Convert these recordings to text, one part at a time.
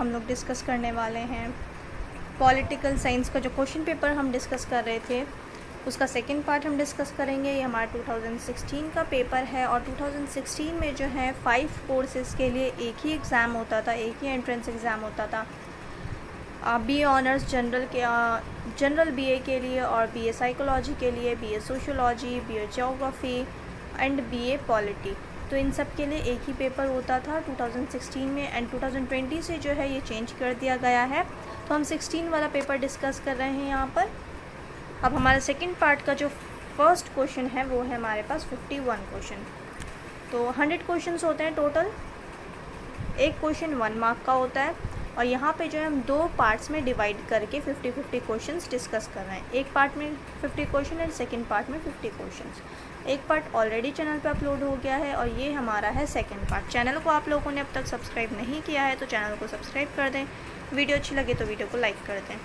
हम लोग डिस्कस करने वाले हैं पॉलिटिकल साइंस का जो क्वेश्चन पेपर हम डिस्कस कर रहे थे उसका सेकंड पार्ट हम डिस्कस करेंगे। ये हमारा 2016 का पेपर है और 2016 में जो है 5 कोर्सेज़ के लिए एक ही एग्ज़ाम होता था, एक ही एंट्रेंस एग्ज़ाम होता था। बीए ऑनर्स जनरल बीए के लिए और बीए साइकोलॉजी के लिए, BA sociology, BA geography and BA polity. तो इन सब के लिए एक ही पेपर होता था 2016 में एंड 2020 से जो है ये चेंज कर दिया गया है। तो हम 16 वाला पेपर डिस्कस कर रहे हैं यहाँ पर। अब हमारा सेकंड पार्ट का जो फर्स्ट क्वेश्चन है वो है हमारे पास 51 क्वेश्चन। तो 100 क्वेश्चंस होते हैं टोटल। एक क्वेश्चन 1 मार्क का होता है और यहाँ पे जो है हम 2 पार्ट्स में डिवाइड करके 50-50 क्वेश्चंस डिस्कस कर रहे हैं। एक पार्ट में 50 क्वेश्चन एंड सेकंड पार्ट में 50 क्वेश्चंस। एक पार्ट ऑलरेडी चैनल पे अपलोड हो गया है और ये हमारा है सेकंड पार्ट। चैनल को आप लोगों ने अब तक सब्सक्राइब नहीं किया है तो चैनल को सब्सक्राइब कर दें, वीडियो अच्छी लगे तो वीडियो को लाइक कर दें।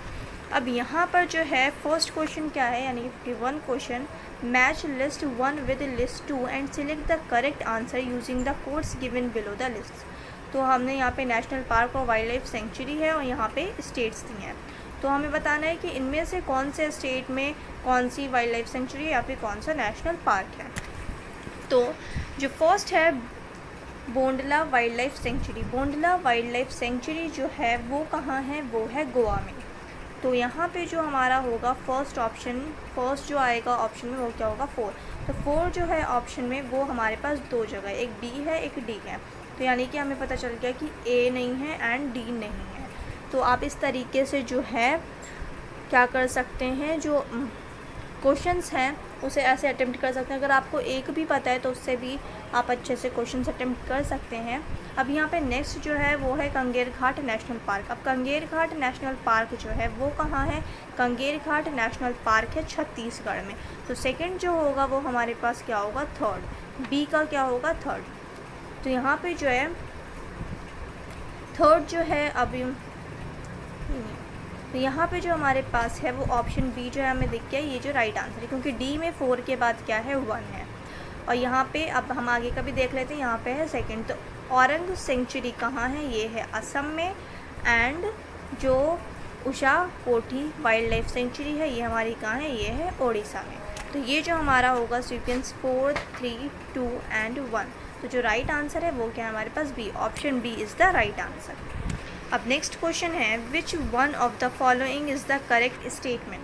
अब यहाँ पर जो है फर्स्ट क्वेश्चन क्या है, यानी 51 question, match list 1 with list 2 and select the correct answer using the codes given below the list. तो हमने यहाँ पे नेशनल पार्क और वाइल्ड लाइफ सेंचुरी है और यहाँ पे स्टेट्स दी हैं। तो हमें बताना है कि इनमें से कौन से स्टेट में कौन सी वाइल्ड लाइफ सेंचुरी या फिर कौन सा नेशनल पार्क है। तो जो फर्स्ट है Bondla wild life sanctuary. Bondla wild life sanctuary जो है वो कहाँ है, वो है गोवा में। तो यहाँ पे जो हमारा होगा फर्स्ट ऑप्शन, फर्स्ट जो आएगा ऑप्शन में वो क्या होगा 4। तो 4 जो है ऑप्शन में वो हमारे पास 2 जगह, एक बी है एक डी है। तो यानी कि हमें पता चल गया कि ए नहीं है एंड डी नहीं है। तो आप इस तरीके से जो है क्या कर सकते हैं, जो क्वेश्चंस हैं उसे ऐसे अटेम्प्ट कर सकते हैं। अगर आपको एक भी पता है तो उससे भी आप अच्छे से क्वेश्चंस अटेम्प्ट कर सकते हैं। अब यहाँ पे नेक्स्ट जो है वो है कंगेर घाट नेशनल पार्क। अब कंगेर घाट नेशनल पार्क जो है वो कहाँ है, कंगेर घाट नेशनल पार्क है छत्तीसगढ़ में। तो सेकंड जो होगा वो हमारे पास क्या होगा, थर्ड। बी का क्या होगा, थर्ड। तो यहाँ पे जो है थर्ड जो है अभी तो यहाँ पे जो हमारे पास है वो ऑप्शन बी जो है हमें दिख गया, ये जो राइट आंसर है, क्योंकि डी में 4 के बाद क्या है 1 है। और यहाँ पे अब हम आगे का भी देख लेते हैं, यहाँ पे है सेकंड। तो औरंग सेंचुरी कहाँ है, ये है असम में। एंड जो उषा कोठी वाइल्ड लाइफ सेंचुरी है ये हमारी कहाँ है, ये है ओडिशा में। तो ये जो हमारा होगा सीक्वेंस 4, 3, 2 एंड 1। तो जो राइट आंसर है वो क्या है हमारे पास, B. Option B is the right answer. अब नेक्स्ट क्वेश्चन है which one of the following is the correct statement.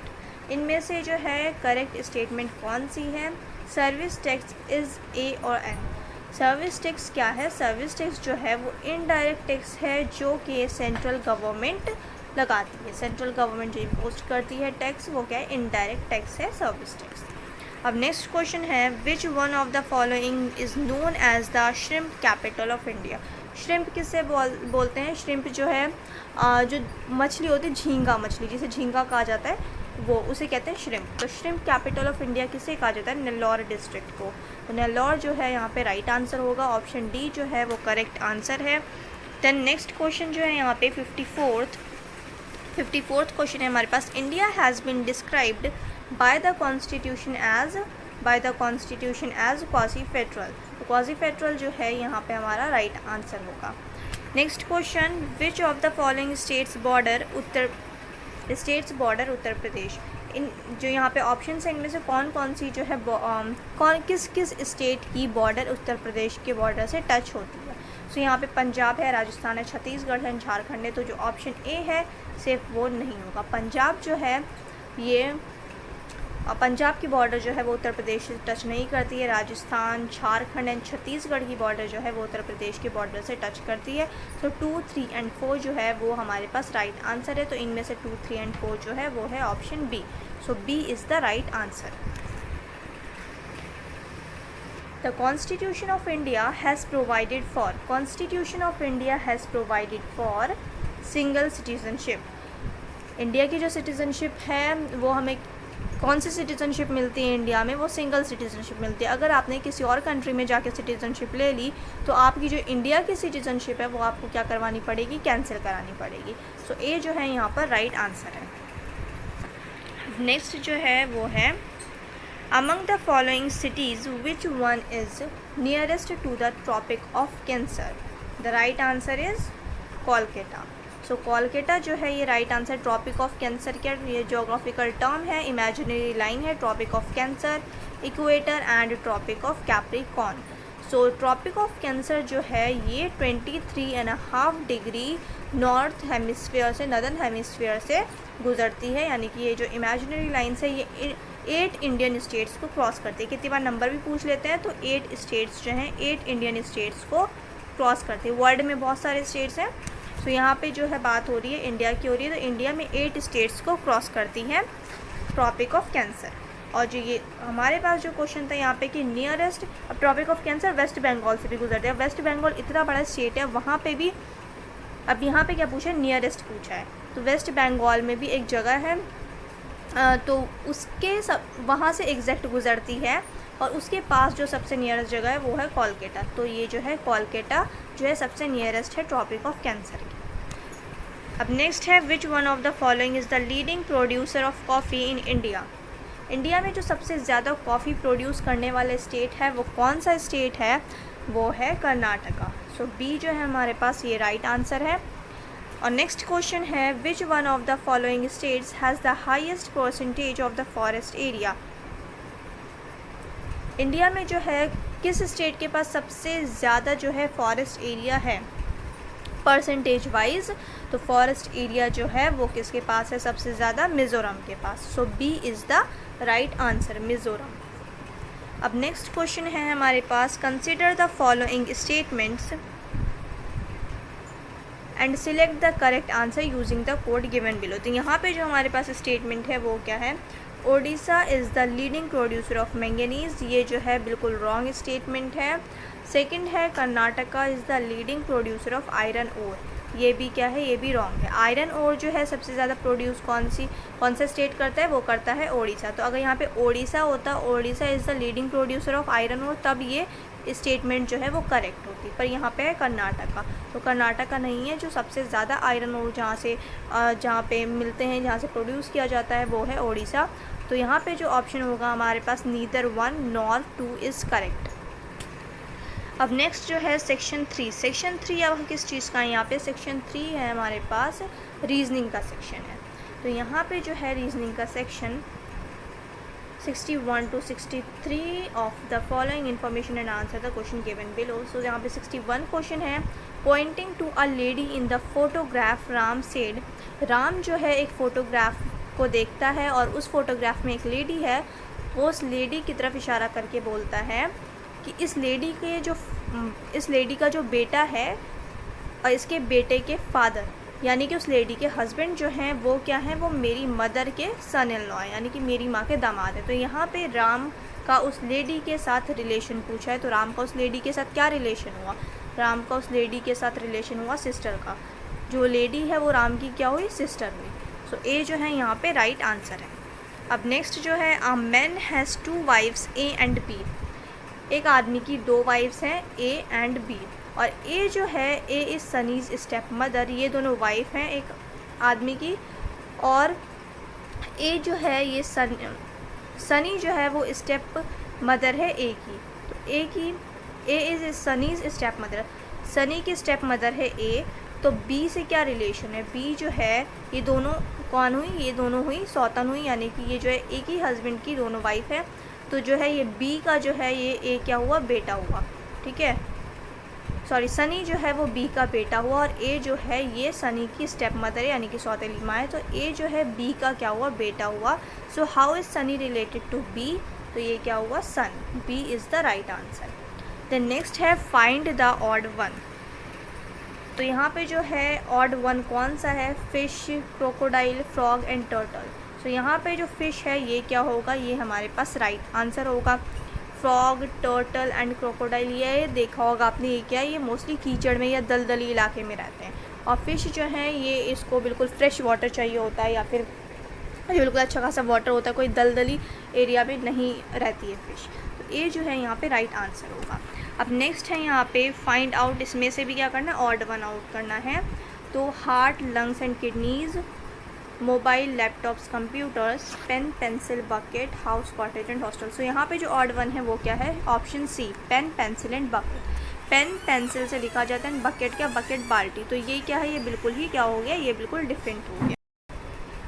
इनमें से जो है करेक्ट स्टेटमेंट कौन सी है। सर्विस टैक्स इज़ ए और एन। सर्विस टैक्स क्या है, सर्विस टैक्स जो है वो इनडायरेक्ट टैक्स है जो कि सेंट्रल गवर्नमेंट लगाती है। सेंट्रल गवर्नमेंट जो इम्पोज करती है टैक्स वो क्या है, इनडायरेक्ट टैक्स है सर्विस टैक्स। अब नेक्स्ट क्वेश्चन है which one of the following is known as the shrimp capital of India. Shrimp किससे बोलते हैं, श्रिम्प जो है जो मछली होती है, झींगा मछली, जिसे झींगा कहा जाता है, वो उसे कहते हैं श्रिम्प। तो श्रिम्प कैपिटल ऑफ इंडिया किसे कहा जाता है, नेल्लौर डिस्ट्रिक्ट को। तो नेल्लौर जो है यहाँ पे राइट आंसर होगा, ऑप्शन डी जो है वो करेक्ट आंसर है। देन नेक्स्ट क्वेश्चन जो है यहाँ पे 54th क्वेश्चन है हमारे पास। India has been described by the constitution as quasi federal. तो क्वासी फेडरल जो है यहाँ पे हमारा राइट आंसर होगा। Next question which of the following states border Uttar Pradesh. इन जो यहाँ पे ऑप्शन है इनमें से कौन कौन सी जो है किस स्टेट की बॉर्डर उत्तर प्रदेश के बॉर्डर से टच होती है। सो यहाँ पे पंजाब है, राजस्थान है, छत्तीसगढ़ है, झारखंड है। तो जो ऑप्शन ए है सिर्फ वो नहीं होगा। पंजाब जो है ये पंजाब की बॉर्डर जो है वो उत्तर प्रदेश से टच नहीं करती है। राजस्थान, झारखंड एंड छत्तीसगढ़ की बॉर्डर जो है वो उत्तर प्रदेश के बॉर्डर से टच करती है। तो 2, 3 एंड 4 जो है वो हमारे पास राइट आंसर है। तो इनमें से 2, 3 एंड 4 जो है वो है option B. So B is the right answer. The constitution of India has provided for single citizenship. India की जो सिटीजनशिप है वो हमें कौन सी सिटीजनशिप मिलती है इंडिया में, वो सिंगल सिटीजनशिप मिलती है। अगर आपने किसी और कंट्री में जाके सिटीजनशिप ले ली तो आपकी जो इंडिया की सिटीजनशिप है वो आपको क्या करवानी पड़ेगी, कैंसिल करानी पड़ेगी। सो ए जो है यहाँ पर राइट आंसर है। नेक्स्ट जो है वो है among the following cities which one is nearest to the Tropic of Cancer. The right answer is Kolkata. So Kolkata जो है ये right answer. Tropic of Cancer क्या, ये जोग्राफिकल टर्म है, इमेजिनरी लाइन है, Tropic of Cancer, equator and Tropic of Capricorn. So Tropic of Cancer जो है ये 23.5 डिग्री नॉर्थ हेमिस्फीयर से, नदर्न हेमिस्फीयर से गुजरती है, यानी कि ये जो इमेजिनरी लाइन है ये 8 इंडियन स्टेट्स को क्रॉस करती है। कितनी बार नंबर भी पूछ लेते हैं तो 8 स्टेट्स जो हैं 8 इंडियन स्टेट्स को क्रॉस करती है। वर्ल्ड में बहुत सारे स्टेट्स हैं, तो यहाँ पे जो है बात हो रही है इंडिया की हो रही है, तो इंडिया में 8 स्टेट्स को क्रॉस करती है ट्रॉपिक ऑफ कैंसर। और जो ये हमारे पास जो क्वेश्चन था यहाँ पे कि नियरेस्ट, अब tropic of cancer West Bengal से भी गुजरते हैं। वेस्ट बंगाल इतना बड़ा स्टेट है, वहाँ पे भी अब यहाँ पे क्या पूछा है, नियरेस्ट पूछा है, तो वेस्ट बंगाल में भी एक जगह है, तो उसके वहाँ से एग्जैक्ट गुजरती है, और उसके पास जो सबसे नियरेस्ट जगह है वो है कोलकाता। तो ये जो है कोलकाता जो है सबसे नियरेस्ट है ट्रॉपिक ऑफ कैंसर की। अब नेक्स्ट है which one of the following is the leading producer of coffee in India. India में जो सबसे ज़्यादा कॉफ़ी प्रोड्यूस करने वाला स्टेट है वो कौन सा स्टेट है, वो है कर्नाटका। सो बी जो है हमारे पास ये राइट आंसर है। और नेक्स्ट क्वेश्चन है which one of the following states has the highest percentage of the forest area. India में जो है किस स्टेट के पास सबसे ज़्यादा जो है फॉरेस्ट एरिया है परसेंटेज वाइज, तो फॉरेस्ट एरिया जो है वो किसके पास है सबसे ज़्यादा, मिज़ोरम के पास। So B is the right answer, Mizoram. अब नेक्स्ट क्वेश्चन है हमारे पास consider the following statements and select the correct answer using the code given below. तो यहाँ पे जो हमारे पास स्टेटमेंट है वो क्या है, Odisha is the leading producer of manganese, ये जो है बिल्कुल रॉन्ग स्टेटमेंट है। सेकंड है Karnataka is the leading producer of iron ore, ये भी क्या है, ये भी रॉन्ग है। आयरन ओर जो है सबसे ज़्यादा प्रोड्यूस कौन सा स्टेट करता है, वो करता है ओडिशा। तो अगर यहाँ पे ओडिशा होता, Odisha is the leading producer of iron ore, तब ये स्टेटमेंट जो है वो करेक्ट होती, पर यहाँ पे है कर्नाटका। तो कर्नाटका नहीं है, जो सबसे ज़्यादा आयरन ओर जहाँ पे मिलते हैं, जहाँ से प्रोड्यूस किया जाता है वो है ओडिशा। तो यहाँ पे जो ऑप्शन होगा हमारे पास नीदर 1 नॉर 2 इज़ करेक्ट। अब नेक्स्ट जो है सेक्शन 3। सेक्शन 3 अब किस चीज़ का है, यहाँ पे सेक्शन 3 है हमारे पास रीजनिंग का सेक्शन है। तो यहाँ पे जो है रीजनिंग का section 61 to 63 of the following information and answer the question given below. So यहाँ पे 61 क्वेश्चन है, pointing to a lady in the photograph Ram said. Ram जो है एक फ़ोटोग्राफ को देखता है और उस फोटोग्राफ में एक लेडी है, वो उस लेडी की तरफ इशारा करके बोलता है कि इस लेडी का जो बेटा है और इसके बेटे के फादर, यानी कि उस लेडी के हस्बैंड जो हैं वो क्या हैं, वो मेरी मदर के सन इन लॉ है, यानी कि मेरी माँ के दामाद है। तो यहाँ पे राम का उस लेडी के साथ रिलेशन पूछा है, तो राम का उस लेडी के साथ क्या रिलेशन हुआ, राम का उस लेडी के साथ रिलेशन हुआ सिस्टर का। जो लेडी है वो राम की क्या हुई, सिस्टर हुई। सो ए जो है यहाँ पे राइट आंसर है। अब नेक्स्ट जो है a man has 2 wives A and B. एक आदमी की 2 वाइफ्स हैं ए एंड बी, और ए जो है A is Sunny's step mother, ये दोनों वाइफ हैं एक आदमी की, और ए जो है ये सनी जो है वो स्टेप मदर है ए की। तो A is Sunny's step mother, Sunny की स्टेप मदर है ए। तो बी से क्या रिलेशन है, बी जो है ये दोनों कौन हुई, ये दोनों हुई सौतन हुई, यानी कि ये जो है एक ही हस्बैंड की दोनों वाइफ है। तो जो है ये बी का जो है ये ए क्या हुआ, बेटा हुआ, ठीक है, सॉरी सनी जो है वो बी का बेटा हुआ, और ए जो है ये सनी की स्टेप मदर है, यानी कि सौतेली माँ है। तो ए जो है बी का क्या हुआ, बेटा हुआ। So how is Sunny related to B, तो ये क्या हुआ, son. B is the right answer. Then next है फाइंड द ऑड वन। तो यहाँ पे जो है ऑड वन कौन सा है, fish, crocodile, frog and turtle. तो यहाँ पे जो फ़िश है ये क्या होगा, ये हमारे पास राइट आंसर होगा। फ्रॉग, टर्टल एंड क्रोकोडाइल ये देखा होगा आपने, ये क्या है, ये मोस्टली कीचड़ में या दलदली इलाके में रहते हैं। और फिश जो है ये इसको बिल्कुल फ्रेश वाटर चाहिए होता है, या फिर बिल्कुल अच्छा खासा वाटर होता है, कोई दलदली एरिया में नहीं रहती है फ़िश। तो ये जो है यहाँ पे राइट आंसर होगा। अब नेक्स्ट है यहाँ पे फाइंड आउट, इसमें से भी क्या करना है, ऑड वन आउट करना है। तो heart, lungs and kidneys, mobile, laptops, computers, pen, pencil, bucket, house, cottage and hostel. So यहाँ पे जो ऑड वन है वो क्या है, option C, pen, pencil and bucket. Pen pencil से लिखा जाता है, एंड बकेट क्या, बकेट बाल्टी। तो ये क्या है, ये बिल्कुल ही क्या हो गया, ये बिल्कुल डिफरेंट हो गया।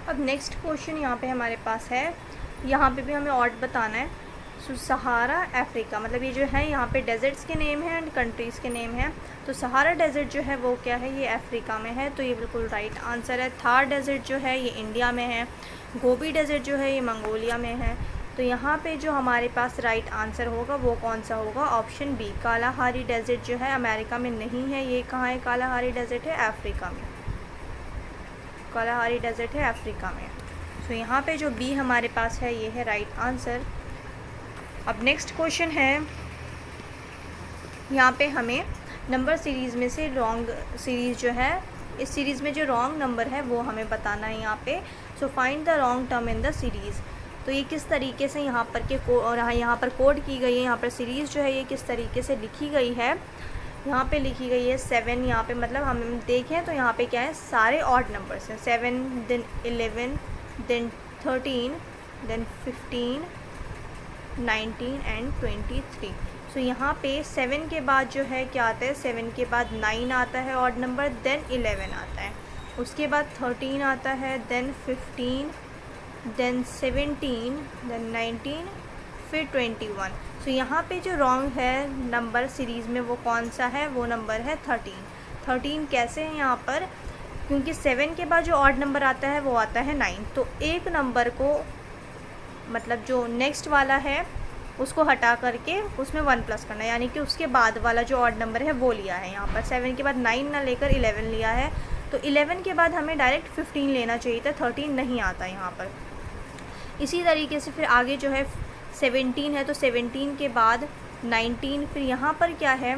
अब नेक्स्ट क्वेश्चन यहाँ पे हमारे पास है, यहाँ पे भी हमें ऑड बताना है। सो सहारा अफ्रीका, मतलब ये जो है यहाँ पे डेजर्ट्स के नेम है एंड कंट्रीज़ के नेम है। तो सहारा डेजर्ट जो है वो क्या है, ये अफ्रीका में है, तो ये बिल्कुल राइट आंसर है। थार डेजर्ट जो है ये इंडिया में है। गोबी डेजर्ट जो है ये मंगोलिया में है। तो यहाँ पे जो हमारे पास राइट आंसर होगा वो कौन सा होगा, ऑप्शन बी, कालाहारी डेजर्ट जो है अमेरिका में नहीं है। ये कहाँ है कालाहारी डेजर्ट, है अफ्रीका में। कालाहारी डेजर्ट है अफ्रीका में। तो यहाँ पे जो बी हमारे पास है ये है राइट आंसर। अब नेक्स्ट क्वेश्चन है, यहाँ पे हमें नंबर सीरीज़ में से रॉन्ग सीरीज़ जो है, इस सीरीज़ में जो रॉन्ग नंबर है वो हमें बताना है यहाँ पे। So find the wrong term in the series. तो ये किस तरीके से यहाँ पर के और यहाँ पर कोड की गई है, यहाँ पर सीरीज़ जो है ये किस तरीके से लिखी गई है। यहाँ पे लिखी गई है 7, यहाँ पे मतलब हम देखें तो यहाँ पे क्या है, सारे ऑड नंबर्स हैं। 7 देन 11 देन 13 देन 15 19 एंड 23। सो यहाँ पे 7 के बाद जो है क्या आता है, 7 के बाद 9 आता है ऑड नंबर, देन 11 आता है, उसके बाद 13 आता है, देन 15 देन 17 देन 19 फिर 21। सो यहाँ पे जो रॉन्ग है नंबर सीरीज़ में वो कौन सा है, वो नंबर है 13। 13 कैसे है यहाँ पर, क्योंकि 7 के बाद जो ऑड नंबर आता है वो आता है 9। तो एक नंबर को मतलब जो नेक्स्ट वाला है उसको हटा करके उसमें 1 प्लस करना है, यानी कि उसके बाद वाला जो ऑड नंबर है वो लिया है। यहाँ पर 7 के बाद 9 ना लेकर 11 लिया है। तो 11 के बाद हमें डायरेक्ट 15 लेना चाहिए था, 13 नहीं आता यहाँ पर। इसी तरीके से फिर आगे जो है 17 है, तो 17 के बाद 19, फिर यहाँ पर क्या है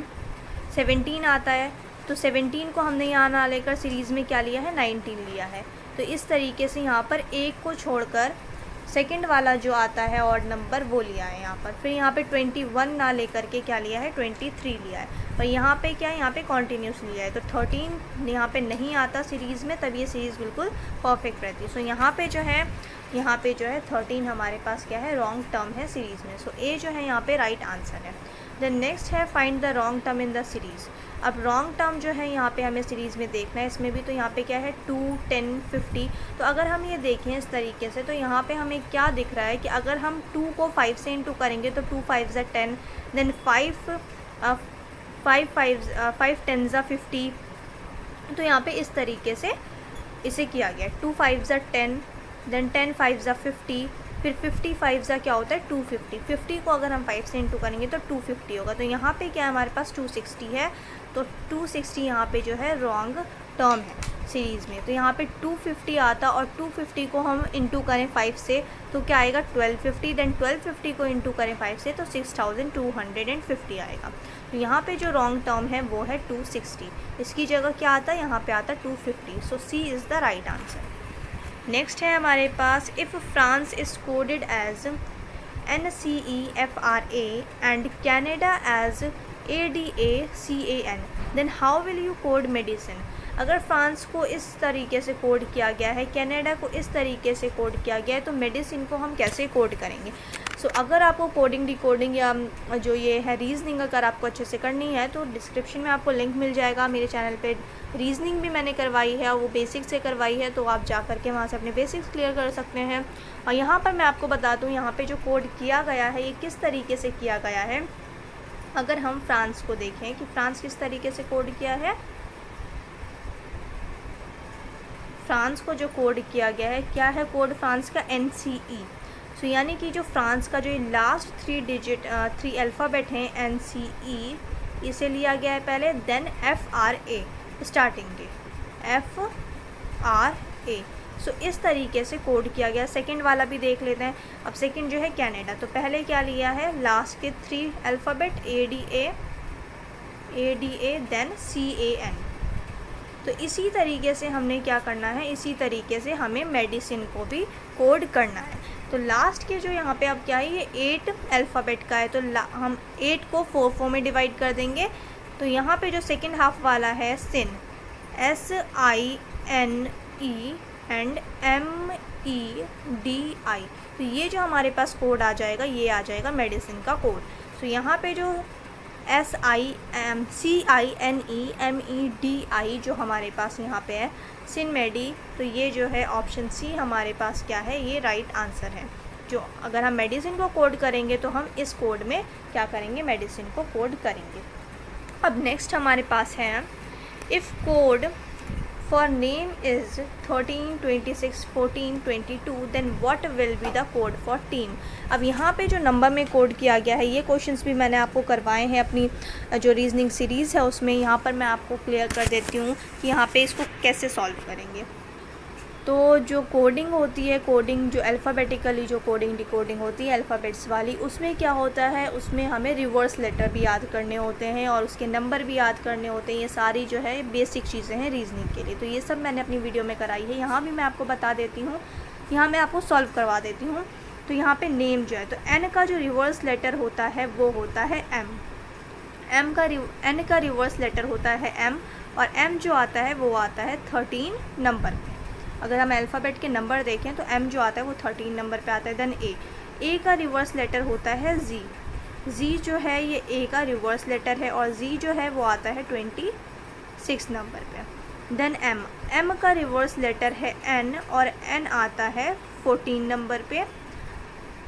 17 आता है, तो 17 को हमने यहाँ ना लेकर सीरीज़ में क्या लिया है, 19 लिया है। तो इस तरीके से यहाँ पर एक को छोड़कर सेकंड वाला जो आता है ऑड नंबर वो लिया है यहाँ पर। फिर यहाँ पे 21 ना लेकर के क्या लिया है, 23 लिया है। और यहाँ पे क्या है, यहाँ पे कॉन्टीन्यूस लिया है। तो 13 यहाँ पे नहीं आता सीरीज़ में, तब ये सीरीज़ बिल्कुल परफेक्ट रहती है। सो यहाँ पे जो है 13 हमारे पास क्या है, रॉन्ग टर्म है सीरीज़ में। सो ए जो है यहाँ पे राइट आंसर है। देन नेक्स्ट है find the wrong term in the series. अब रॉन्ग टर्म जो है यहाँ पे हमें सीरीज़ में देखना है। इसमें भी तो यहाँ पे क्या है 2, 10, 50। तो अगर हम ये देखें इस तरीके से, तो यहाँ पे हमें क्या दिख रहा है कि अगर हम 2 को 5 से इंटू करेंगे तो 2 5 ज़ा 10, देन 5 10 ज़ा 50। तो यहाँ पे इस तरीके से इसे किया गया, 2 5 ज़ा 10, देन 10 5 ज़ा 50, फिर 55 ज़ा क्या होता है 250। 50 को अगर हम 5 से इंटू करेंगे तो 250 होगा। तो यहाँ पे क्या है, हमारे पास 260 है। तो 260 यहाँ पे जो है रॉन्ग टर्म है सीरीज़ में। तो यहाँ पे 250 आता, और 250 को हम इंटू करें 5 से तो क्या आएगा 1250, देन 1250 को इंटू करें 5 से तो 6250 आएगा। तो यहाँ पे जो रॉन्ग टर्म है वो है 260। इसकी जगह क्या आता है, यहाँ पे आता 250। So C is the right answer. Next है हमारे पास, if France is coded as NCEFRA and Canada as ADACAN, then how will you code medicine. अगर फ्रांस को इस तरीके से कोड किया गया है, कनाडा को इस तरीके से कोड किया गया है, तो मेडिसिन को हम कैसे कोड करेंगे। सो अगर आपको कोडिंग डिकोडिंग या जो ये है रीजनिंग अगर आपको अच्छे से करनी है तो डिस्क्रिप्शन में आपको लिंक मिल जाएगा। मेरे चैनल पे रीजनिंग भी मैंने करवाई है और वो बेसिक से करवाई है, तो आप जा कर के वहाँ से अपने बेसिक्स क्लियर कर सकते हैं। और यहाँ पर मैं आपको बता दूँ, यहाँ पे जो कोड किया गया है ये किस तरीके से किया गया है। अगर हम फ्रांस को देखें कि फ्रांस किस तरीके से कोड किया है, फ्रांस को जो कोड किया गया है, क्या है कोड फ्रांस का, NCE। सो यानी कि जो फ्रांस का जो लास्ट 3 अल्फ़ाबेट हैं NCE, इसे लिया गया है पहले, देन FRA स्टार्टिंग के FRA। सो इस तरीके से कोड किया गया। सेकंड वाला भी देख लेते हैं। अब सेकंड जो है कनाडा, तो पहले क्या लिया है, लास्ट के 3 अल्फ़ाबेट ADA देन CAN। तो इसी तरीके से हमने क्या करना है, इसी तरीके से हमें मेडिसिन को भी कोड करना है। तो लास्ट के जो यहाँ पे अब क्या है, ये 8 अल्फ़ाबेट का है, तो हम 8 को 4 में डिवाइड कर देंगे। तो यहाँ पे जो सेकंड हाफ वाला है SIN, SINE एंड MEDI, तो ये जो हमारे पास कोड आ जाएगा, ये आ जाएगा मेडिसिन का कोड। तो यहाँ पे जो SINEMEDI जो हमारे पास यहाँ पे है, सिनमेडी। तो ये जो है ऑप्शन सी हमारे पास क्या है, ये राइट आंसर है। जो अगर हम मेडिसिन को कोड करेंगे तो हम इस कोड में क्या करेंगे, मेडिसिन को कोड करेंगे। अब नेक्स्ट हमारे पास है, if code for name is 13, 26, 14, 22 then what will be the code for team. अब यहाँ पे जो नंबर में कोड किया गया है, ये क्वेश्चंस भी मैंने आपको करवाए हैं अपनी जो रीजनिंग सीरीज़ है उसमें। यहाँ पर मैं आपको क्लियर कर देती हूँ कि यहाँ पे इसको कैसे सॉल्व करेंगे। तो जो कोडिंग होती है, कोडिंग जो अल्फ़ाबेटिकली जो कोडिंग डिकोडिंग होती है अल्फ़ाबेट्स वाली, उसमें क्या होता है, उसमें हमें रिवर्स लेटर भी याद करने होते हैं और उसके नंबर भी याद करने होते हैं। ये सारी जो है बेसिक चीज़ें हैं रीजनिंग के लिए। तो ये सब मैंने अपनी वीडियो में कराई है, यहाँ भी मैं आपको बता देती हूँ, यहाँ मैं आपको सॉल्व करवा देती हूँ। तो यहाँ पर नेम जो है, तो एन का जो रिवर्स लेटर होता है वो होता है एम। एन का रिवर्स लेटर होता है एम, और एम जो आता है वो आता है 13 नंबर पे। अगर हम अल्फ़ाबेट के नंबर देखें तो एम जो आता है वो 13 नंबर पे आता है। देन ए का रिवर्स लेटर होता है जी। जी जो है ये ए का रिवर्स लेटर है, और जी जो है वो आता है 26 नंबर पे। देन एम का रिवर्स लेटर है एन, और एन आता है 14 नंबर पे।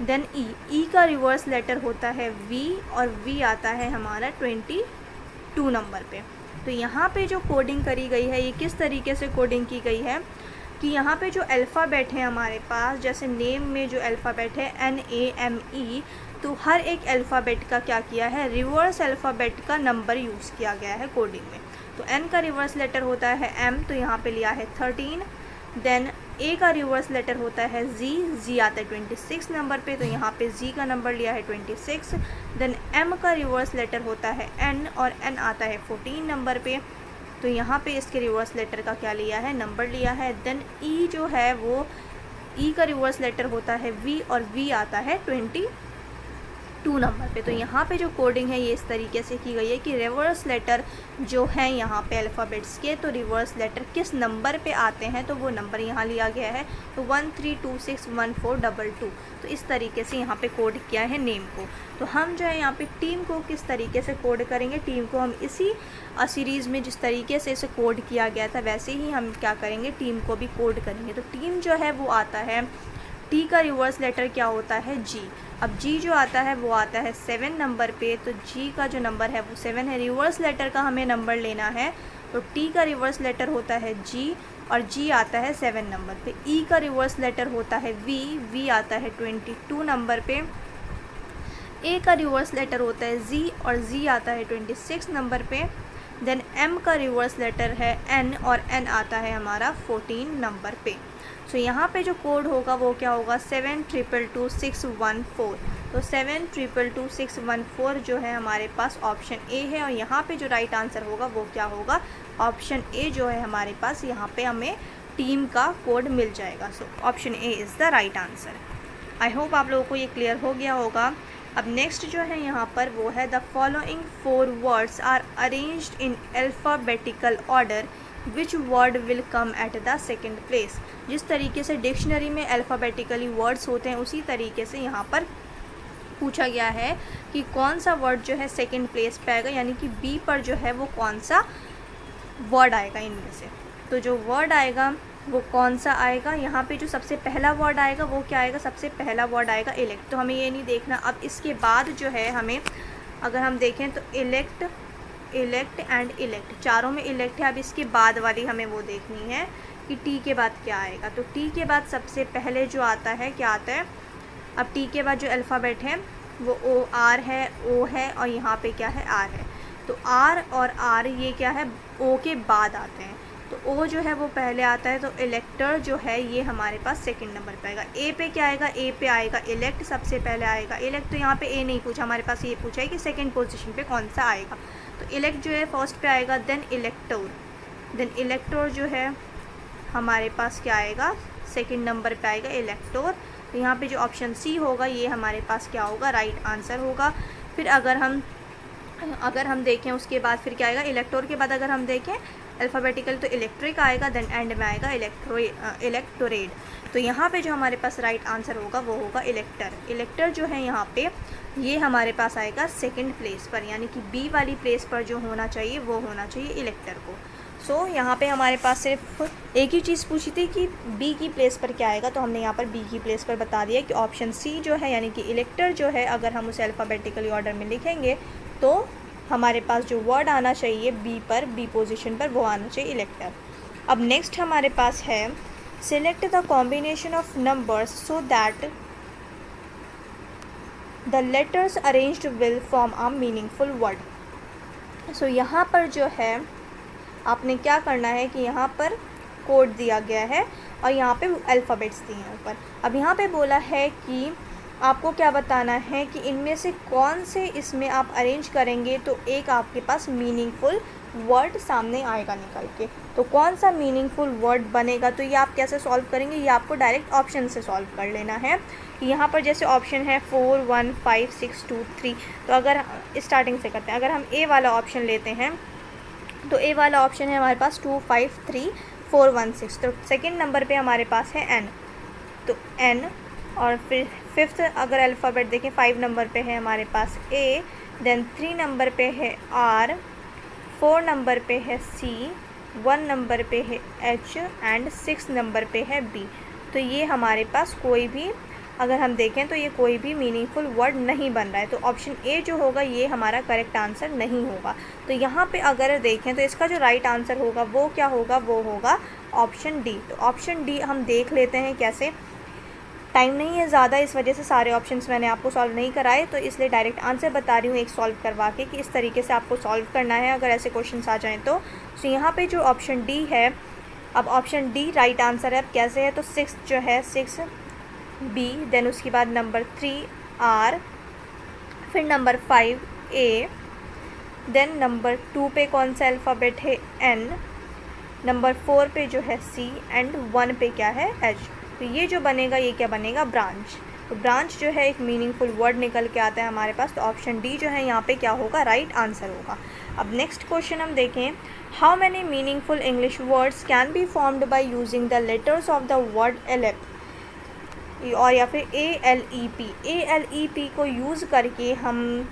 देन ई का रिवर्स लेटर होता है वी, और वी आता है हमारा 22 नंबर पे। तो यहाँ पे जो कोडिंग करी गई है, ये किस तरीके से कोडिंग की गई है कि यहाँ पे जो अल्फ़ाबेट है हमारे पास, जैसे नेम में जो अल्फ़ाबेट है NAME, तो हर एक अल्फ़ाबेट का क्या किया है, रिवर्स अल्फ़ाबेट का नंबर यूज़ किया गया है कोडिंग में। तो N का रिवर्स लेटर होता है M, तो यहाँ पे लिया है 13। देन A का रिवर्स लेटर होता है Z, Z आता है 26 नंबर पे, तो यहाँ पे Z का नंबर लिया है 26। देन M का रिवर्स लेटर होता है N, और N आता है 14 नंबर पे, तो यहाँ पे इसके रिवर्स लेटर का क्या लिया है, नंबर लिया है। देन ई जो है वो ई का रिवर्स लेटर होता है वी, और वी आता है 22 नंबर पे। तो यहाँ पे जो कोडिंग है ये इस तरीके से की गई है कि रिवर्स लेटर जो है यहाँ पे अल्फ़ाबेट्स के, तो रिवर्स लेटर किस नंबर पे आते हैं तो वो नंबर यहाँ लिया गया है। तो 13261422। तो इस तरीके से यहाँ पे कोड किया है नेम को। तो हम जो है यहाँ पे टीम को किस तरीके से कोड करेंगे, टीम को हम इसी सीरीज़ में जिस तरीके से इसे कोड किया गया था वैसे ही हम क्या करेंगे, टीम को भी कोड करेंगे। तो टीम जो है वो आता है, टी का रिवर्स लेटर क्या होता है, जी। अब जी जो आता है वो आता है 7 नंबर पे, तो जी का जो नंबर है वो 7 है। रिवर्स लेटर का हमें नंबर लेना है, तो टी का रिवर्स लेटर होता है जी, और जी आता है 7 नंबर पे। ई का रिवर्स लेटर होता है वी, वी आता है 22 नंबर पे। ए का रिवर्स लेटर होता है जी, और जी आता है 26 नंबर पे। देन एम का रिवर्स लेटर है एन, और एन आता है हमारा 14 नंबर पे। सो यहाँ पे जो कोड होगा वो क्या होगा, 72222614। तो 72222614 जो है हमारे पास ऑप्शन ए है, और यहाँ पे जो राइट आंसर होगा वो क्या होगा, ऑप्शन ए जो है हमारे पास, यहाँ पे हमें टीम का कोड मिल जाएगा। So option A is the right answer. I hope आप लोगों को ये क्लियर हो गया होगा। अब नेक्स्ट जो है यहाँ पर वो है, the following 4 words are arranged in alphabetical order, which word will come at the second place. जिस तरीके से डिक्शनरी में अल्फ़ाबेटिकली वर्ड्स होते हैं उसी तरीके से यहाँ पर पूछा गया है कि कौन सा वर्ड जो है सेकेंड प्लेस पे आएगा, यानी कि बी पर जो है वो कौन सा वर्ड आएगा इनमें से। तो जो वर्ड आएगा वो कौन सा आएगा, यहाँ पे जो सबसे पहला वर्ड आएगा वो क्या आएगा, सबसे पहला वर्ड आएगा इलेक्ट। तो हमें ये नहीं देखना। अब इसके बाद जो है हमें अगर हम देखें तो इलेक्ट, इलेक्ट एंड इलेक्ट, चारों में इलेक्ट है। अब इसके बाद वाली हमें वो देखनी है कि टी के बाद क्या आएगा। तो टी के बाद सबसे पहले जो आता है क्या आता है, अब टी के बाद जो अल्फ़ाबेट है वो ओ आर है, ओ है, और यहाँ पे क्या है, आर है। तो आर और आर ये क्या है, ओ के बाद आते हैं। तो ओ जो है वो पहले आता है, तो इलेक्टर जो है ये हमारे पास सेकंड नंबर पे आएगा। ए पे क्या आएगा, ए पे आएगा इलेक्ट, सबसे पहले आएगा इलेक्ट। तो यहाँ पे ए नहीं पूछा, हमारे पास ये पूछा है कि सेकंड पोजीशन पे कौन सा आएगा। तो इलेक्ट जो है फर्स्ट पे आएगा, देन इलेक्टोर, देन इलेक्टोर जो है हमारे पास क्या आएगा, सेकंड नंबर पे आएगा इलेक्टोर। तो यहाँ पे जो ऑप्शन सी होगा ये हमारे पास क्या होगा, राइट आंसर होगा। फिर अगर हम देखें उसके बाद फिर क्या आएगा, इलेक्टोर के बाद अगर हम देखें अल्फ़ाबेटिकल तो इलेक्ट्रिक आएगा, देन एंड में आएगा इलेक्टोरेट। तो यहाँ पे जो हमारे पास राइट आंसर होगा वो होगा इलेक्टर। इलेक्टर जो है यहाँ पे ये हमारे पास आएगा सेकंड प्लेस पर, यानी कि बी वाली प्लेस पर जो होना चाहिए वो होना चाहिए इलेक्टर को। सो यहाँ पे हमारे पास सिर्फ एक ही चीज़ पूछी थी कि बी की प्लेस पर क्या आएगा, तो हमने यहाँ पर बी की प्लेस पर बता दिया कि ऑप्शन सी जो है यानी कि इलेक्टर जो है, अगर हम उसे अल्फ़ाबेटिकली ऑर्डर में लिखेंगे तो हमारे पास जो वर्ड आना चाहिए बी पर, बी पोजीशन पर, वो आना चाहिए इलेक्टर। अब नेक्स्ट हमारे पास है select the combination of numbers so that the letters arranged will form a meaningful word. So यहाँ पर जो है आपने क्या करना है कि यहाँ पर कोड दिया गया है और यहाँ पे अल्फ़ाबेट्स दिए हैं ऊपर। अब यहाँ पे बोला है कि आपको क्या बताना है कि इनमें से कौन से इसमें आप अरेंज करेंगे तो एक आपके पास मीनिंगफुल वर्ड सामने आएगा निकल के। तो कौन सा मीनिंगफुल वर्ड बनेगा, तो ये आप कैसे सॉल्व करेंगे, ये आपको डायरेक्ट ऑप्शन से सॉल्व कर लेना है। यहाँ पर जैसे ऑप्शन है 4 1 5 6 2 3, तो अगर स्टार्टिंग से करते हैं, अगर हम ए वाला ऑप्शन लेते हैं तो ए वाला ऑप्शन है हमारे पास 2 5 3 4 1 6। तो सेकंड नंबर पे हमारे पास है एन, तो एन। और फिर फिफ्थ अगर अल्फ़ाबेट देखें 5 नंबर पे है हमारे पास ए, देन 3 नंबर पे है आर, 4 नंबर पे है सी, 1 नंबर पे है एच एंड 6 नंबर पे है बी। तो ये हमारे पास कोई भी अगर हम देखें तो ये कोई भी मीनिंगफुल वर्ड नहीं बन रहा है, तो ऑप्शन ए जो होगा ये हमारा करेक्ट आंसर नहीं होगा। तो यहाँ पे अगर देखें तो इसका जो राइट आंसर होगा वो क्या होगा, वो होगा ऑप्शन डी। तो ऑप्शन डी हम देख लेते हैं कैसे। टाइम नहीं है ज़्यादा, इस वजह से सारे ऑप्शंस मैंने आपको सॉल्व नहीं कराए, तो इसलिए डायरेक्ट आंसर बता रही हूँ एक सॉल्व करवा के कि इस तरीके से आपको सॉल्व करना है अगर ऐसे क्वेश्चंस आ जाएँ तो। यहाँ पे जो ऑप्शन डी है, अब ऑप्शन डी राइट आंसर है। अब कैसे है, तो 6 जो है 6 बी, देन उसके बाद नंबर 3 आर, फिर नंबर 5 ए, देन नंबर 2 पे कौन सा अल्फ़ाबेट है एन, नंबर 4 पे जो है सी एंड 1 पे क्या है एच। तो ये जो बनेगा ये क्या बनेगा, ब्रांच। तो ब्रांच जो है एक मीनिंगफुल वर्ड निकल के आता है हमारे पास, तो ऑप्शन डी जो है यहाँ पे क्या होगा, राइट आंसर होगा। अब नेक्स्ट क्वेश्चन हम देखें, how many meaningful English words can be formed by using the letters of the word elep, और या फिर ALEP को यूज़ करके हम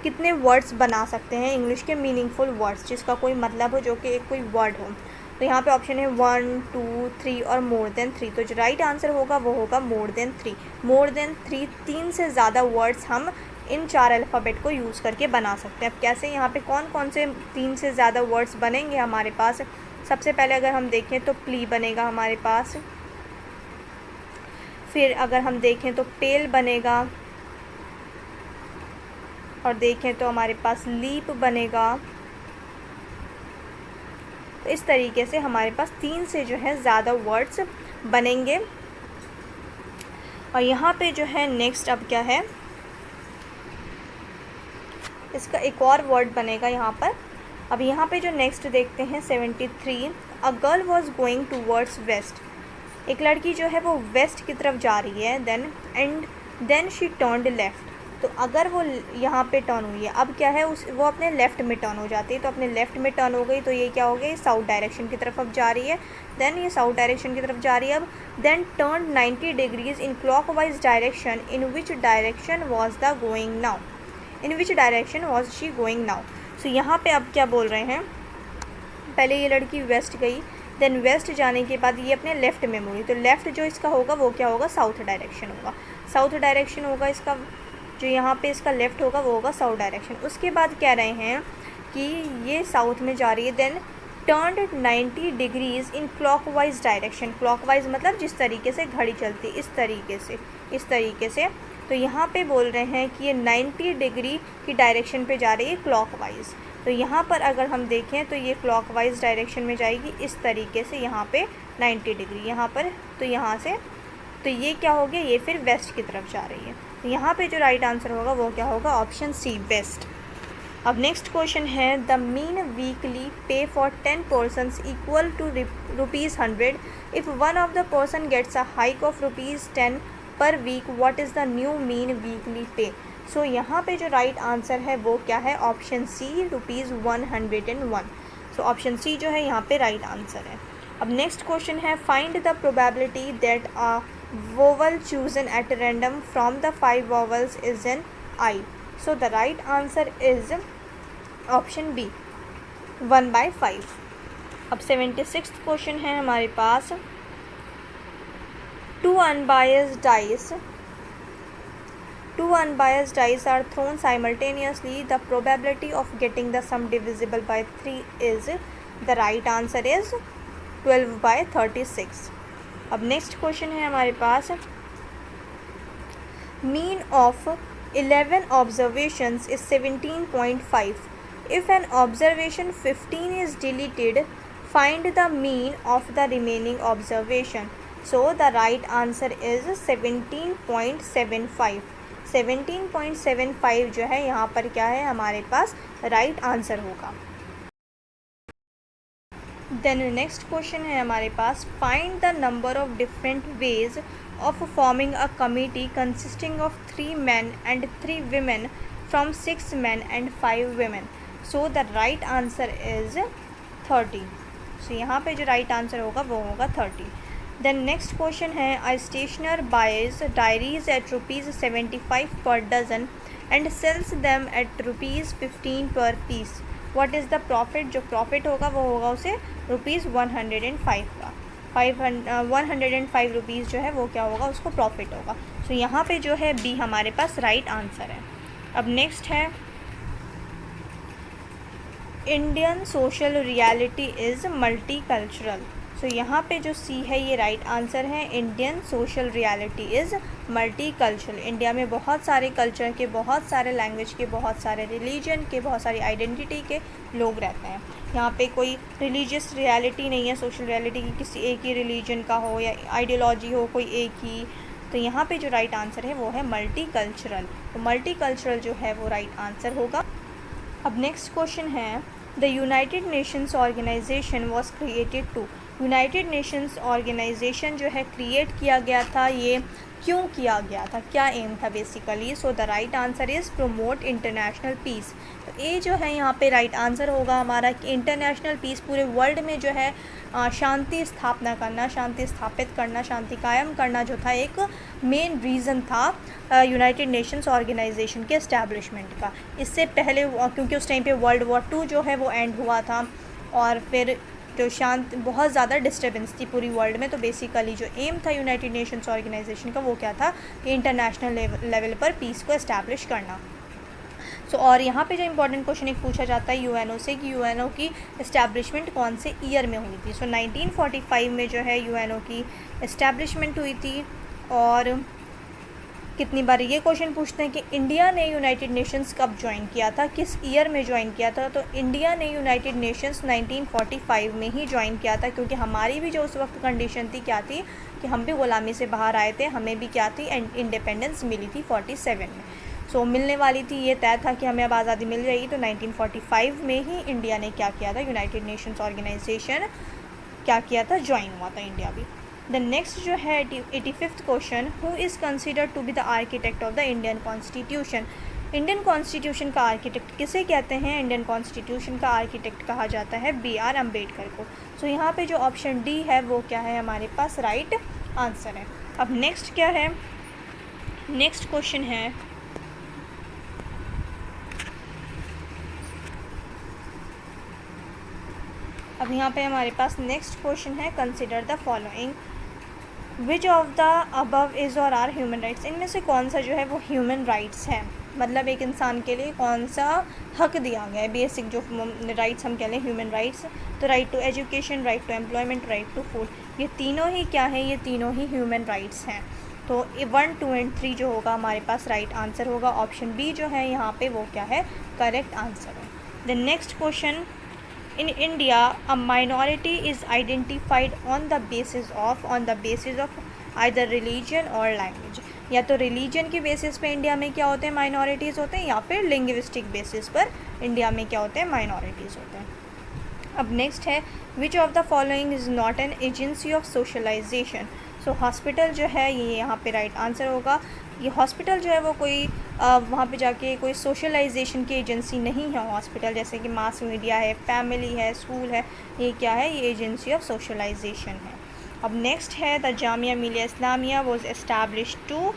कितने वर्ड्स बना सकते हैं इंग्लिश के मीनिंगफुल वर्ड्स जिसका कोई मतलब हो, जो कि एक कोई वर्ड हो। तो यहाँ पे ऑप्शन है 1 2 3 और मोर देन 3। तो जो राइट आंसर होगा वो होगा मोर देन 3। मोर देन 3, 3 से ज़्यादा वर्ड्स हम इन 4 अल्फ़ाबेट को यूज़ करके बना सकते हैं। अब कैसे, यहाँ पे कौन कौन से 3 से ज़्यादा वर्ड्स बनेंगे हमारे पास। सबसे पहले अगर हम देखें तो प्ली बनेगा हमारे पास, फिर अगर हम देखें तो पेल बनेगा, और देखें तो हमारे पास लीप बनेगा। तो इस तरीके से हमारे पास 3 से जो है ज़्यादा वर्ड्स बनेंगे। और यहाँ पे जो है नेक्स्ट अब क्या है, इसका एक और वर्ड बनेगा यहाँ पर। अब यहाँ पे जो नेक्स्ट देखते हैं 73, a girl was going towards west. एक लड़की जो है वो वेस्ट की तरफ जा रही है, देन शी टर्न्ड लेफ़्ट। तो अगर वो यहाँ पे टर्न हुई है, अब क्या है वो अपने लेफ़्ट में टर्न हो जाती है। तो अपने लेफ़्ट में टर्न हो गई तो ये क्या हो गया, साउथ डायरेक्शन की तरफ अब जा रही है। देन ये साउथ डायरेक्शन की तरफ जा रही है अब। Then turn 90 degrees in clockwise direction, in which direction was the going now, in which direction was she going now. So यहाँ पे अब क्या बोल रहे हैं, पहले ये लड़की वेस्ट गई, देन वेस्ट जाने के बाद ये अपने लेफ़्ट में मुड़ी। तो लेफ़्ट जो इसका होगा वो क्या होगा, साउथ डायरेक्शन होगा। साउथ डायरेक्शन होगा इसका, जो यहाँ पे इसका लेफ़्ट होगा वो होगा साउथ डायरेक्शन। उसके बाद कह रहे हैं कि ये साउथ में जा रही है, then turned 90 degrees in clockwise direction. Clockwise मतलब जिस तरीके से घड़ी चलती, इस तरीके से। तो यहाँ पे बोल रहे हैं कि ये 90 डिग्री की डायरेक्शन पे जा रही है क्लॉकवाइज। तो यहाँ पर अगर हम देखें तो ये क्लॉकवाइज डायरेक्शन में जाएगी इस तरीके से, यहाँ पे 90 डिग्री यहाँ पर। तो यहाँ से तो ये क्या हो गया, ये फिर वेस्ट की तरफ जा रही है। तो यहाँ पे जो राइट आंसर होगा वो क्या होगा, ऑप्शन सी वेस्ट। अब नेक्स्ट क्वेश्चन है, the mean weekly pay for 10 persons equal to ₹100 if one of the person gets a hike of ₹10 per week, what is the new mean weekly pay. So यहाँ पे जो right answer है वो क्या है, option सी ₹101। So option C जो है यहाँ पे राइट आंसर है। अब नेक्स्ट क्वेश्चन है, find the probability that a vowel chosen at random from the 5 vowels is an I. So the right answer is option B 1/5। अब 76th क्वेश्चन है हमारे पास, two unbiased dice are thrown simultaneously. The probability of getting the sum divisible by 3 is, the right answer is 12/36. अब next question है हमारे पास, mean of 11 observations is 17.5. If an observation 15 is deleted, find the mean of the remaining observation. So the right answer is 17.75. 17.75 जो है यहाँ पर क्या है हमारे पास राइट आंसर होगा। देन नेक्स्ट क्वेश्चन है हमारे पास, find the number of different ways of forming a committee consisting of 3 men and 3 women from 6 men and 5 women. So the right answer is 30. सो यहाँ पे जो राइट आंसर होगा वो होगा 30. देन नेक्स्ट क्वेश्चन है, a stationer buys diaries at ₹75 per dozen and sells them at ₹15 per piece. What is the profit? जो profit होगा वो होगा उसे ₹105 का. 105 रुपीज़ जो है वो क्या होगा, उसको प्रॉफिट होगा. सो यहाँ पे जो है बी हमारे पास राइट आंसर है. अब नेक्स्ट है, Indian social reality is multi cultural. So यहाँ पे जो सी है ये राइट आंसर है. Indian social reality is multi cultural. India में बहुत सारे कल्चर के, बहुत सारे लैंग्वेज के, बहुत सारे रिलीजन के, बहुत सारी आइडेंटिटी के लोग रहते हैं. यहाँ पे कोई रिलीजियस रियलिटी नहीं है, सोशल रियलिटी की किसी एक ही रिलीजन का हो या आइडियोलॉजी हो कोई एक ही. तो यहाँ पे जो राइट आंसर है वो है मल्टी कल्चरल. तो मल्टी कल्चरल जो है वो राइट आंसर होगा. अब नेक्स्ट क्वेश्चन है, the united nations organisation was created to. United nations organisation जो है क्रिएट किया गया था, ये क्यों किया गया था, क्या एम था basically? So the right answer is promote international peace. तो ये जो है यहाँ पे राइट आंसर होगा हमारा कि इंटरनेशनल पीस, पूरे वर्ल्ड में जो है शांति स्थापना करना, शांति स्थापित करना, शांति कायम करना जो था एक मेन रीज़न था यूनाइटेड नेशंस ऑर्गेनाइजेशन के एस्टैब्लिशमेंट का. इससे पहले क्योंकि उस टाइम पे वर्ल्ड वॉर 2 जो है वो एंड हुआ था और फिर जो बहुत ज़्यादा डिस्टर्बेंस थी पूरी वर्ल्ड में. तो बेसिकली जो एम था यूनाइटेड नेशंस ऑर्गेनाइजेशन का वो क्या था कि इंटरनेशनल लेवल पर पीस को एस्टैब्लिश करना. सो और यहाँ पे जो इंपॉर्टेंट क्वेश्चन एक पूछा जाता है यूएनओ से कि यूएनओ की इस्टेब्लिशमेंट कौन से ईयर में हुई थी. सो 1945 में जो है यूएनओ की इस्टेब्लिशमेंट हुई थी. और कितनी बार ये क्वेश्चन पूछते हैं कि इंडिया ने यूनाइटेड नेशंस कब ज्वाइन किया था, किस ईयर में ज्वाइन किया था. तो इंडिया ने यूनाइटेड नेशंस 1945 में ही ज्वाइन किया था, क्योंकि हमारी भी जो उस वक्त कंडीशन थी क्या थी कि हम भी ग़ुलामी से बाहर आए थे, हमें भी क्या थी इंडिपेंडेंस मिली थी 47 में. सो मिलने वाली थी, ये तय था कि हमें अब आज़ादी मिल जाएगी. तो 1945 में ही इंडिया ने क्या किया था, यूनाइटेड नेशंस ऑर्गेनाइजेशन क्या किया था, ज्वाइन हुआ था इंडिया भी. द नेक्स्ट जो है 85th question, who is considered to be the architect of the Indian constitution. Indian constitution का आर्किटेक्ट किसे कहते हैं? इंडियन कॉन्स्टिट्यूशन का आर्किटेक्ट कहा जाता है BR अम्बेडकर को. सो यहाँ पे जो ऑप्शन डी है वो क्या है हमारे पास राइट आंसर है. अब नेक्स्ट क्या है, नेक्स्ट क्वेश्चन है, अब यहाँ पे हमारे पास नेक्स्ट क्वेश्चन है, consider the following, which of the above is और आर ह्यूमन राइट्स. इनमें से कौन सा जो है वो ह्यूमन राइट्स है, मतलब एक इंसान के लिए कौन सा हक दिया गया है, बेसिक जो राइट्स हम कह लें ह्यूमन राइट्स. तो right to education, right to employment, right to food, ये तीनों ही क्या है, ये तीनों ही ह्यूमन राइट्स हैं. तो 1, 2 एंड 3 जो होगा हमारे पास राइट आंसर होगा. ऑप्शन बी जो है यहाँ पे वो क्या है, करेक्ट आंसर है. The next question, in India a minority is identified on the basis of either religion or language. या तो रिलीजन की बेसिस पे इंडिया में क्या होते हैं, माइनॉरिटीज़ होते हैं, या फिर लिंग्विस्टिक बेसिस पर इंडिया में क्या होते हैं, माइनॉरिटीज़ होते हैं. अब नेक्स्ट है, which of the following is not an agency of socialisation. So hospital जो है ये यहाँ पे राइट आंसर होगा. ये हॉस्पिटल जो है वो कोई वहाँ पे जाके कोई सोशलाइजेशन की एजेंसी नहीं है हॉस्पिटल, जैसे कि मास मीडिया है, फैमिली है, स्कूल है, ये क्या है, ये एजेंसी ऑफ सोशलाइजेशन है। अब नेक्स्ट है the Jamia Millia Islamia was establish to,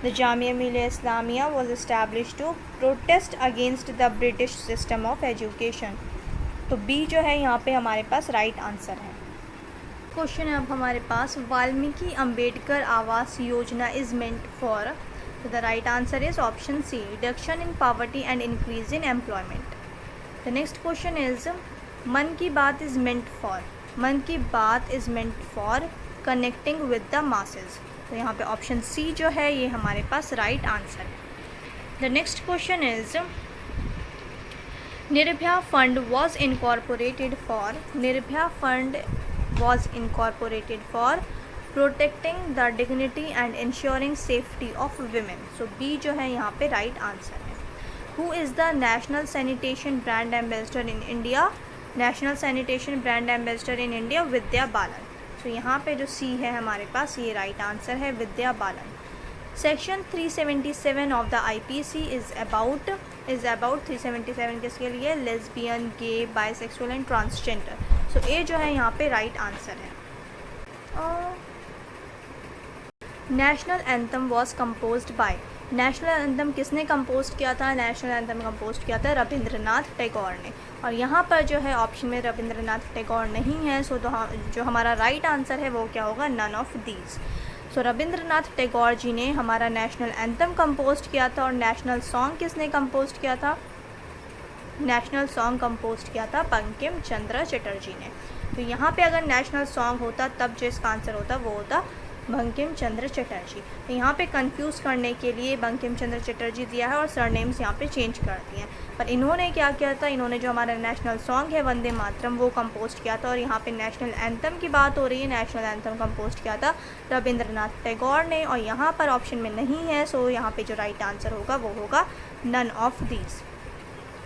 the Jamia Millia Islamia was establish to protest against the British system of education. तो बी जो है यहाँ पे हमारे पास राइट आंसर है। क्वेश्चन है अब हमारे पास, Valmiki Ambedkar Awas Yojana is meant for, तो the right answer is option C, reduction in poverty and increase in employment. The next question is, Mann ki Baat is meant for, मन ki Baat is meant for connecting with the masses. तो यहाँ पे option C जो है ये हमारे पास राइट आंसर है। The next question is, Nirbhaya fund was incorporated for, Nirbhaya fund was incorporated for protecting the dignity and ensuring safety of women. So B जो है यहाँ पे right answer है। Who is the national sanitation brand ambassador in India? National sanitation brand ambassador in India Vidya Balan. तो यहाँ पे जो C है हमारे पास ये right answer है, Vidya Balan. Section 377 of the IPC is about 377 किसके लिए, lesbian, gay, bisexual and transgender. So A जो है यहाँ पे राइट आंसर है। National anthem was composed by, national anthem किसने कंपोज किया था, नेशनल एंथम कंपोज किया था रविंद्रनाथ टैगोर ने। और यहाँ पर जो है ऑप्शन में रविंद्रनाथ टैगोर नहीं है, सो तो जो हमारा राइट आंसर है वो क्या होगा, नन ऑफ दीज। सो रविंद्रनाथ टैगोर जी ने हमारा नेशनल एंथम कंपोज किया था। और नेशनल सॉन्ग किसने कंपोज किया था, नेशनल सॉन्ग कंपोज किया था बंकिम चंद्र चटर्जी ने। तो यहाँ पे अगर नेशनल सॉन्ग होता तब जो इसका आंसर होता वो होता बंकिम चंद्र चटर्जी। तो यहाँ पे कंफ्यूज करने के लिए बंकिम चंद्र चटर्जी दिया है और सरनेम्स यहाँ पे चेंज कर दिए हैं। पर इन्होंने क्या किया था, इन्होंने जो हमारा नेशनल सॉन्ग है वंदे मातरम वो कंपोज किया था। और यहाँ पे नेशनल एंथम की बात हो रही है, नेशनल एंथम कंपोज किया था रविंद्रनाथ टैगोर ने। और यहाँ पर ऑप्शन में नहीं है, सो यहाँ पे जो राइट आंसर होगा वो होगा none of these.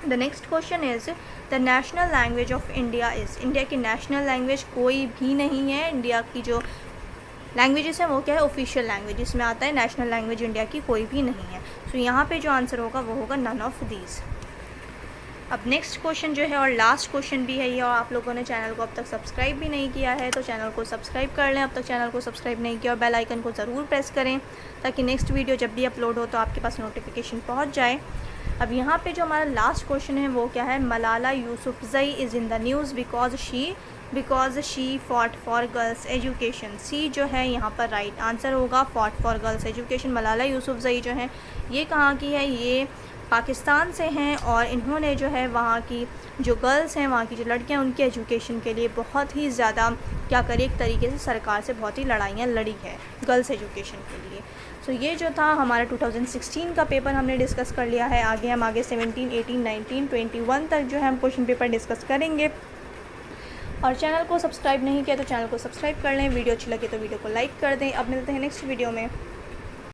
The next question is, the national language of India is, India की नेशनल लैंग्वेज कोई भी नहीं है। इंडिया की जो लैंग्वेजेस है वो क्या है, ऑफिशियल लैंग्वेज, इसमें आता है नेशनल लैंग्वेज इंडिया की कोई भी नहीं है। सो यहाँ पे जो आंसर होगा वो होगा नन ऑफ दीज। अब नेक्स्ट क्वेश्चन जो है और लास्ट क्वेश्चन भी है ये, और आप लोगों ने चैनल को अब तक सब्सक्राइब भी नहीं किया है तो चैनल को सब्सक्राइब कर लें। अब तक चैनल को सब्सक्राइब नहीं किया और बेल आइकन को ज़रूर प्रेस करें ताकि नेक्स्ट वीडियो जब भी अपलोड हो तो आपके पास नोटिफिकेशन पहुँच जाए। अब यहाँ पे जो हमारा लास्ट क्वेश्चन है वो क्या है, Malala Yousafzai is in the news because she fought for girls education. C जो है यहाँ पर राइट आंसर होगा, fought for girls education. Malala Yousafzai जो है ये कहाँ की है, ये पाकिस्तान से हैं और इन्होंने जो है वहाँ की जो गर्ल्स हैं, वहाँ की जो लड़कियाँ, उनके एजुकेशन के लिए बहुत ही ज़्यादा क्या करें, एक तरीके से सरकार से बहुत ही लड़ाइयाँ लड़ी है गर्ल्स एजुकेशन के लिए। सो ये जो था हमारा 2016 का पेपर हमने डिस्कस कर लिया है। आगे हम 17, 18, 19, 21 तक जो है हम क्वेश्चन पेपर डिस्कस करेंगे। और चैनल को सब्सक्राइब नहीं किया तो चैनल को सब्सक्राइब कर लें, वीडियो अच्छी लगे तो वीडियो को लाइक कर दें। अब मिलते हैं नेक्स्ट वीडियो में।